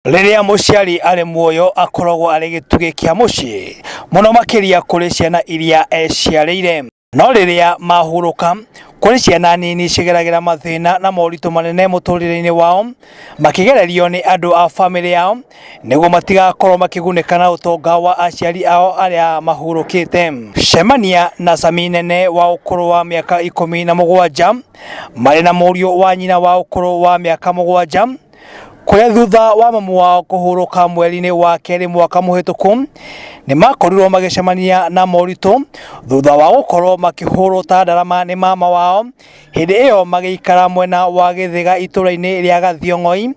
Riria muciari ari muoyo akoragwo ari gitugi kia mucii muno makiria kuri ciana iria eciarĩire, no riria mahuruka kuri ciana nini cigeragira mathina na moritũ manene mũtũrĩre-inĩ wao makigererio ni andu a family yao niguo matigakorwo makigunika na utonga wa aciari ao aria mahurukite. Cemania na Sami nene wa ukuru wa miaka 17 mari na mũriũ wa nyina wa ukuru wa miaka 7 kuria thutha wa mamu wao kuhuruka mweri-inĩ wa kerĩ mwaka muhituku ni makorirwo magicemania na moritũ thutha wa gukorwo makihurwo ta ndarama ni mama wao hindi iyo magiikara mwena wa Githiga itũra-inĩ ria Gathiongo'i,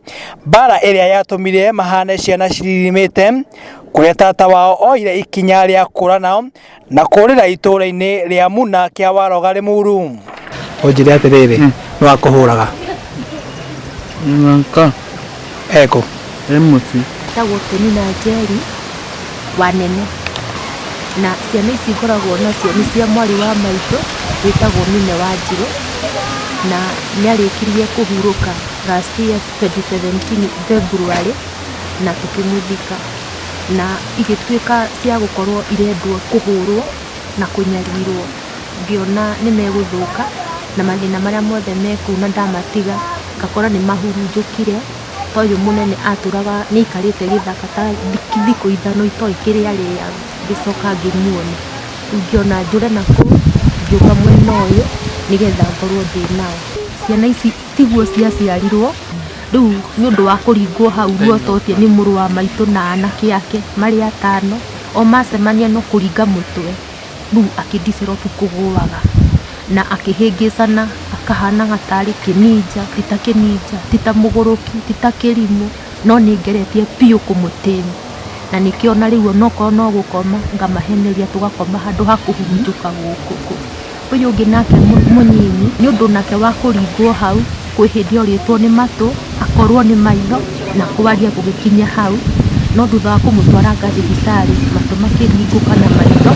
bara iria yatumire mahane ciana ciririmite kuria tata wao oire ikinya ria kũrana na kũrĩra itũra-inĩ ria Muna kia Waroga Limuru. Ojire atiriri no akuhuraga nka eko emuti tagotoni na jeri wanene na ciana ici ngoragwo nacio ni cia mwari wa maitũ witagwo Mine wa Njirũ na nĩarĩkirie kũhurũka last year 2017 February na tukĩmuthika na igĩtuĩka cia gũkorwo irendwo kũhũrwo na kũnyarirwo, ngĩona nĩ megũthũka na mathĩna marĩa mothe mekũu na ndamatiga ngakora nĩ mahurunjũkire. Toyo munene aturaga nĩikarĩte gĩthaka ta thikũ ithano itoĩ kĩrĩa arĩa ngĩcoka ngĩmuona, ngĩona njũre nakũu ngĩũka mwena ũyũ nĩgetha ngorwo ndĩ nao. Ciana ici tiguo ciaciarirwo, rĩu nĩ ũndũ wa kũringwo hau ruototie nĩ mũrũ wa maitũ na anake ake marĩ atano, o macemania no kũringa mũtwe, rĩu akĩndicĩrotu kũgũaga na akĩhĩngĩcana akahana gatarĩ kĩninja, tita kĩninja, tita mũgũrũki, tita kĩrimũ, no nĩngeretie piũ kũmũtĩni na nĩkĩona rĩu onokorwo no gũkoma ngamaheneria tũgakoma handũ ha kũhurunjũka gũkũ. Ũyũ ũngĩ nake mũnyinyi nĩ ũndũ nake wa kũringwo hau kwĩ hĩndĩ orĩtwo nĩ matũ akorwo nĩ maitho na kwaria gũgĩkinya hau, no thutha wa kũmũtwara thibitarĩ matũ makĩringũka na maitho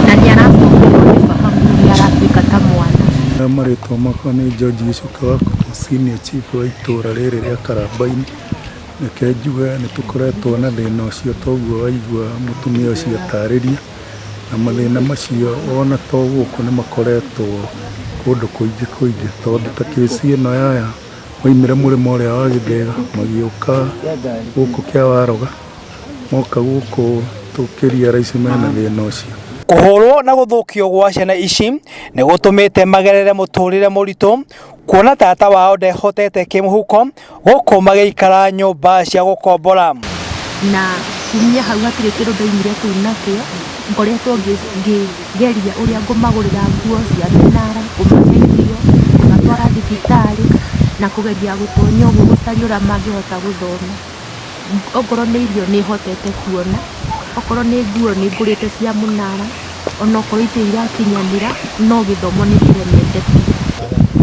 na nĩaracokerwo nĩ fahamu, nĩaratuĩka ta mwana. Marĩtwa makwa nĩ George Gicuka wa senior chief wa itũra rĩrĩ rĩa Karamba-inĩ. Reke njuge nĩtũkoretwo na thĩna ũcio toguo waigua mũtumia ũcio atarĩria, na mathĩna macio ona to gũkũ nĩ makoretwo kũndũ kũingĩ tondũ ta kĩci ĩno yaya moimire mũrĩmo ũrĩa wa Gĩthĩga magĩũka gũkũ kĩa Waroga moka gũkũ tũkĩria raici mena thĩna ũcio. Kuhurwo na guthukio gwa ciana ici ni gutumite magerere mũtũrĩre mũritũ, kuona tata wao ndehotete kĩmũhuko gũkũ magĩikara nyũmba cia gũkombora. Na kumia hau hatirĩ kĩndũ ndaumire kũu nakĩo, ngoretwo ngĩgeria ũrĩa ngũmagũrĩra nguo cia mĩnara, kũmaheithio, kũmatwara thibitarĩ na kũgeria gũtonya ũguo gũcaria ũrĩa mangĩhota gũthoma. Okorwo nĩ irio nĩhotete kuona, okorwo nĩ nguo nĩngũrĩte cia mũnara, onokorwo itirĩ irakinyanĩra no gĩthomo nĩkĩremete.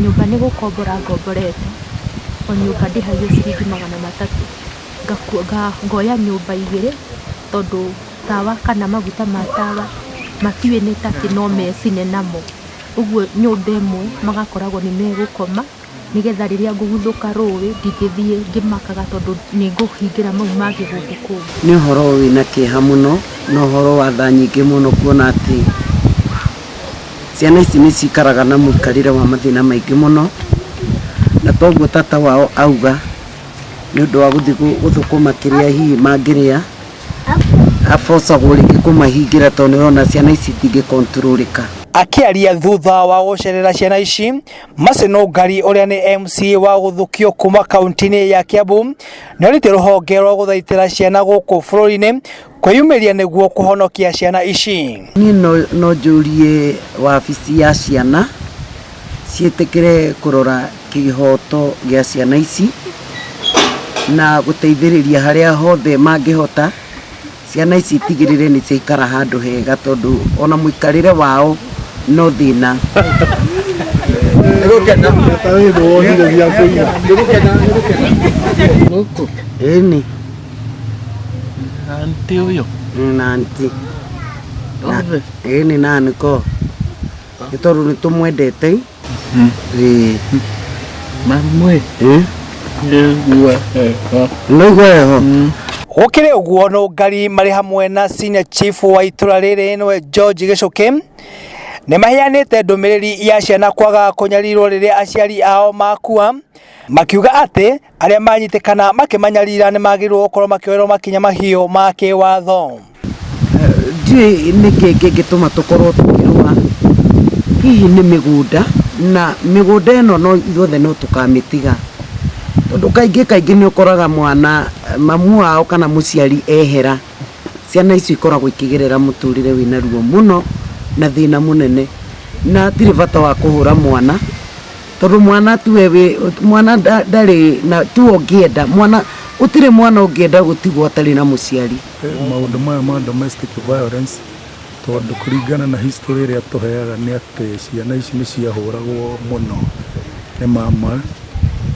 Nyũmba nĩ gũkombora ngomborete, o nyũmba ndĩhagio ciringi 300, ngoya nyũmba 2 tondũ tawa kana maguta ma tawa matiũĩ nĩ takĩ no mecine namo, ũguo nyũmba ĩmwe magakoragwo nĩ megũkoma nĩgetha rĩrĩa ngũguthũka rũĩ ndingĩthiĩ ngĩmakaga tondũ nĩngũhingĩra mau mangĩ gũkũ kũu. Nĩ ũhoro wĩna kĩeha mũno na ũhoro wa tha nyingĩ mũno, kuona atĩ ciana ici nĩ cikaraga na mũikarĩre wa mathĩna maingĩ mũno, na toguo tata wao auga nĩ ũndũ wa gũthiĩ gũthũkũma kĩrĩa hihi mangĩrĩa abocagwo rĩngĩ kũmahingĩra tondũ nĩũrona ciana ici itingĩkonturũrĩka. Akiaria thutha wa gũcerera ciana ici, Macino Ngari ũrĩa nĩ MC wa gũthukio kuma kaunti-inĩ ya Kiambu nĩorĩtie rũhonge rwa gũthaitĩra ciana gũkũ bũrũri-inĩ kwĩyumĩria nĩguo kũhonokia ciana ici. Niĩ no njũrie wabici ya ciana ciĩtĩkĩre kũrora kĩhoto gĩa ciana ici na gũteithĩrĩria harĩa hothe mangĩhota ciana ici itigĩrĩre nĩ ciaikara handũ hega tondũ ona mũikarĩre wao no thĩna. Ĩni anti ũyũ na anti ĩni na nĩko nĩ tondũ nĩ tũmwendete. mamwe Gukire uguo no ngari mari hamwe na senior chief wa itura riri no George Gicuki ne mahianite ndumiriri ya ciana kwaga kunyarirwo riria aciari ao makua makiuga ati aria manyitikana makimanyarira ne magirwo gukorwo makioerwo makinya mahio ma kiwatho. Niki gituma tukorwo tukirwa hihi ni migunda na migunda eno no ithuothe no tukamitiga tondu kaingi ni ukoraga mwana mamu wao kana muciari ehera ciana icio ikoragwo ikigerera muturire wina ruo muno na thina munene na tiri bata wa kuhura mwana tondu mwana tuwe mwana ndari na tu ongienda mwana utire mwana ongienda gutigwo atari na muciari. Maundu maya ma domestic violence tondu kuringana na history iria tuheaga ni ati ciana ici ni ciahuragwo muno ni mama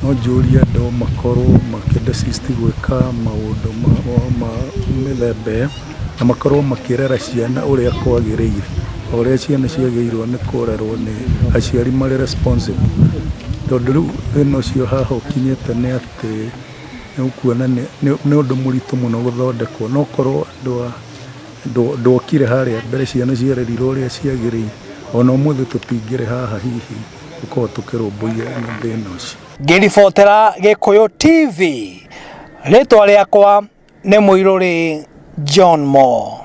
no njũria andũ makorwo makĩdesist gwĩka maũndũ ma mĩthemba na makorwo makĩrera ciana ũrĩa kwagĩrĩire ũrĩa ciana ciagĩrĩirwo nĩ kũrerwo nĩ aciari marĩ responsible tondũ rĩu thĩna ũcio haha ũkinyĩte nĩ atĩ nĩũkuona nĩ ũndũ mũritũ mũno gũthondekwo no korwo ndokire harĩa mbere ciana ciarerirwo ũrĩa ciagĩrĩire ona ũmũthĩ tũtingĩrĩ haha hihi gũkorwo tũkĩrũmbũiya thĩna ũcio. Ngiribotera Gikuyu TV ritwa riakwa ni Muiruri John Mo.